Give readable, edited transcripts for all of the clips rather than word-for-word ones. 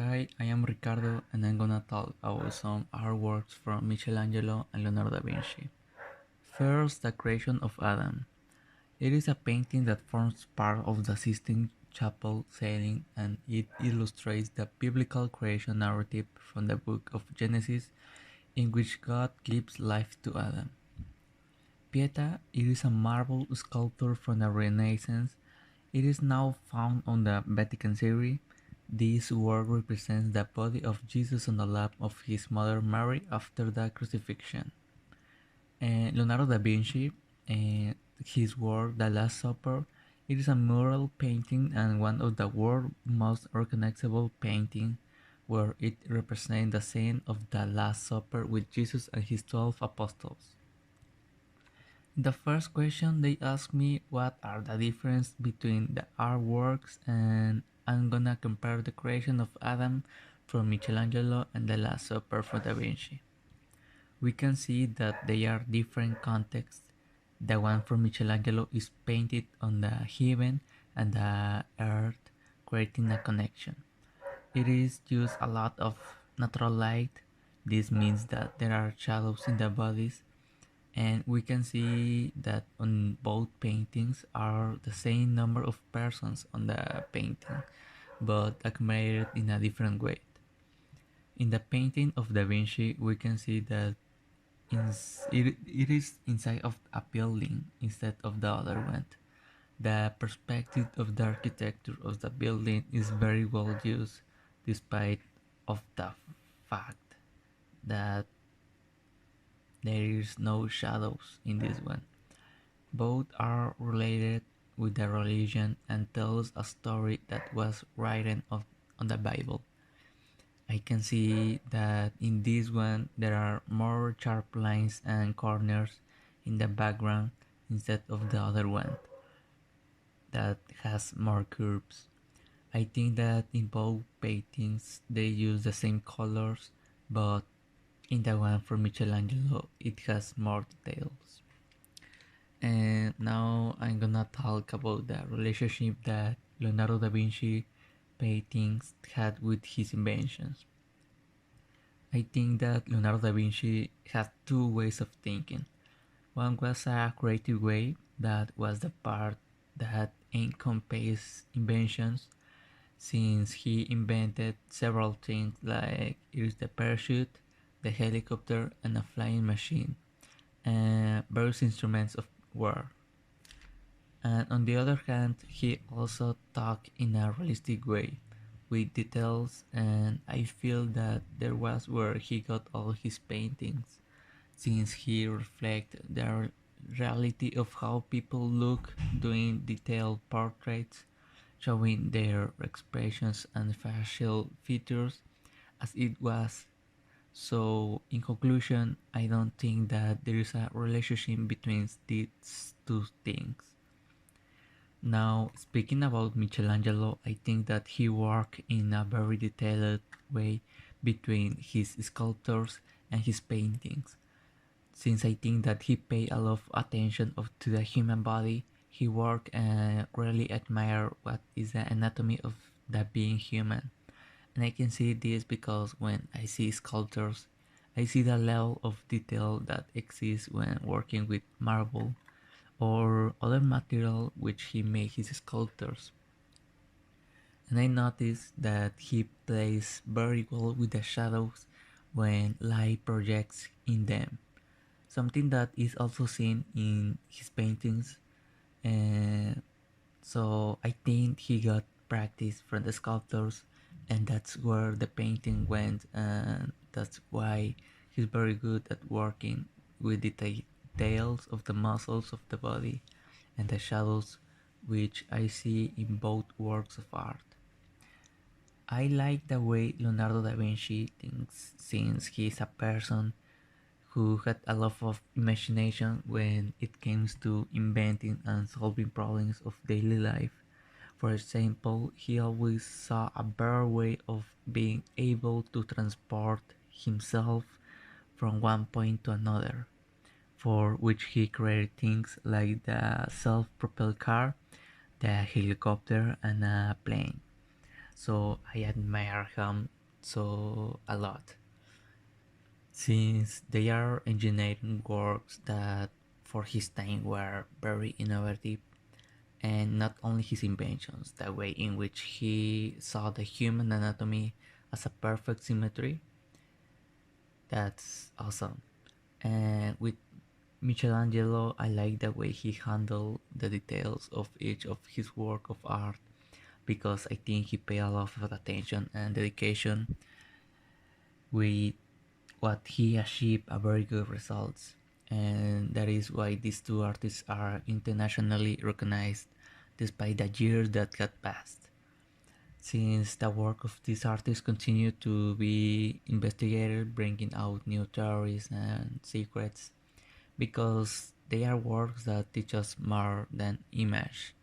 Hi, I am Ricardo and I'm gonna talk about some artworks from Michelangelo and Leonardo da Vinci. First, the creation of Adam. It is a painting that forms part of the Sistine Chapel ceiling and it illustrates the biblical creation narrative from the book of Genesis in which God gives life to Adam. Pieta, it is a marble sculpture from the Renaissance. It is now found on the Vatican City. This work represents the body of Jesus on the lap of his mother Mary after the crucifixion. Leonardo da Vinci, his work The Last Supper, it is a mural painting and one of the world's most recognizable paintings, where it represents the scene of the Last Supper with Jesus and his 12 apostles. The first question they asked me what are the difference between the artworks, and I'm gonna compare the creation of Adam from Michelangelo and the Last Supper from Da Vinci. We can see that they are different contexts. The one from Michelangelo is painted on the heaven and the earth, creating a connection. It is used a lot of natural light. This means that there are shadows in the bodies, and we can see that on both paintings are the same number of persons on the painting, but accumulated in a different way. In the painting of Da Vinci, we can see that it is inside of a building instead of the other one. The perspective of the architecture of the building is very well used, despite of the fact that there is no shadows in this one. Both are related with the religion and tells a story that was written on the Bible. I can see that in this one there are more sharp lines and corners in the background instead of the other one that has more curves. I think that in both paintings they use the same colors, but in the one from Michelangelo it has more details. And now I'm gonna talk about the relationship that Leonardo da Vinci paintings had with his inventions. I think that Leonardo da Vinci had two ways of thinking. One was a creative way, that was the part that encompassed inventions, since he invented several things like here's the parachute, the helicopter, and a flying machine, and various instruments of war. And on the other hand, he also talked in a realistic way with details, and I feel that there was where he got all his paintings, since he reflects the reality of how people look, doing detailed portraits showing their expressions and facial features as it was. So in conclusion, I don't think that there is a relationship between these two things. Now, speaking about Michelangelo, I think that he worked in a very detailed way between his sculptures and his paintings. Since I think that he paid a lot of attention to the human body, he worked and really admire what is the anatomy of the being human. And I can see this because when I see sculptures, I see the level of detail that exists when working with marble or other material which he made his sculptures. And I noticed that he plays very well with the shadows when light projects in them, something that is also seen in his paintings. And so I think he got practice from the sculptors, and that's where the painting went, and that's why he's very good at working with the details of the muscles of the body and the shadows, which I see in both works of art. I like the way Leonardo da Vinci thinks, since he's a person who had a lot of imagination when it comes to inventing and solving problems of daily life. For example, he always saw a better way of being able to transport himself from one point to another, for which he created things like the self-propelled car, the helicopter, and a plane. so I admire him so a lot, since they are engineering works that for his time were very innovative, and not only his inventions, the way in which he saw the human anatomy as a perfect symmetry, that's awesome. And with Michelangelo, I like the way he handled the details of each of his work of art, because I think he paid a lot of attention and dedication with what he achieved a very good results. And that is why these two artists are internationally recognized despite the years that had passed. Since the work of these artists continue to be investigated, bringing out new theories and secrets, because they are works that teach us more than image.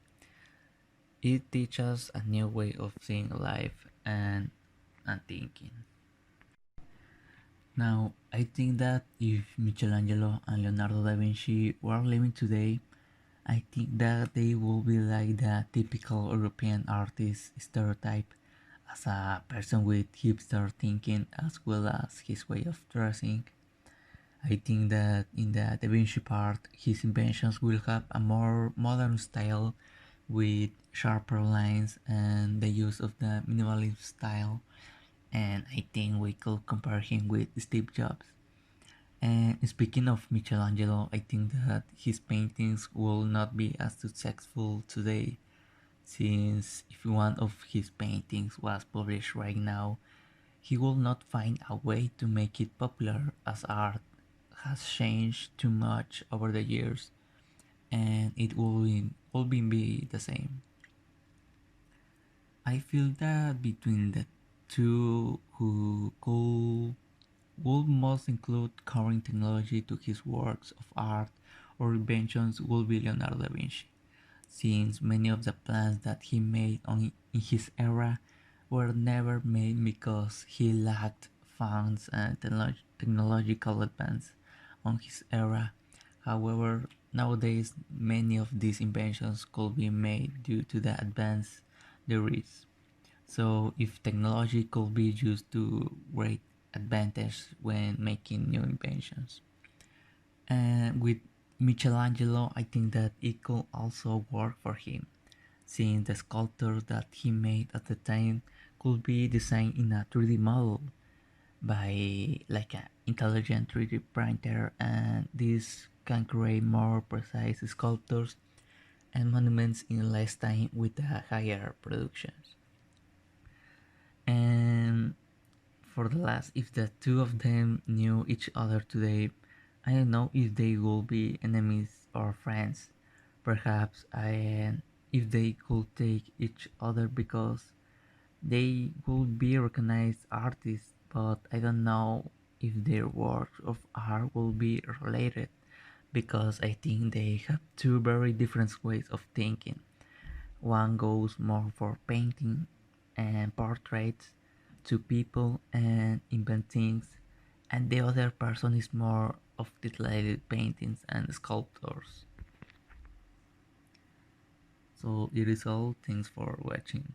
It teaches a new way of seeing life and thinking. Now, I think that if Michelangelo and Leonardo da Vinci were living today, I think that they will be like the typical European artist stereotype, as a person with hipster thinking as well as his way of dressing. I think that in the Da Vinci part, his inventions will have a more modern style with sharper lines and the use of the minimalist style, and I think we could compare him with Steve Jobs. And speaking of Michelangelo, I think that his paintings will not be as successful today, since if one of his paintings was published right now, he will not find a way to make it popular, as art has changed too much over the years, and it will be the same. I feel that between the two who could would most include current technology to his works of art or inventions would be Leonardo da Vinci, since many of the plans that he made in his era were never made because he lacked funds and technological advance on his era. However, nowadays many of these inventions could be made due to the advance there is. So if technology could be used to great advantage when making new inventions. And with Michelangelo, I think that it could also work for him, since the sculptures that he made at the time could be designed in a 3D model by like an intelligent 3D printer, and this can create more precise sculptures and monuments in less time with the higher productions. And for the last, if the two of them knew each other today, I don't know if they will be enemies or friends. Perhaps if they could take each other because they would be recognized artists, but I don't know if their works of art will be related, because I think they have two very different ways of thinking. One goes more for painting and portraits to people and invent things, and the other person is more of detailed paintings and sculptures. So it is all. Thanks for watching.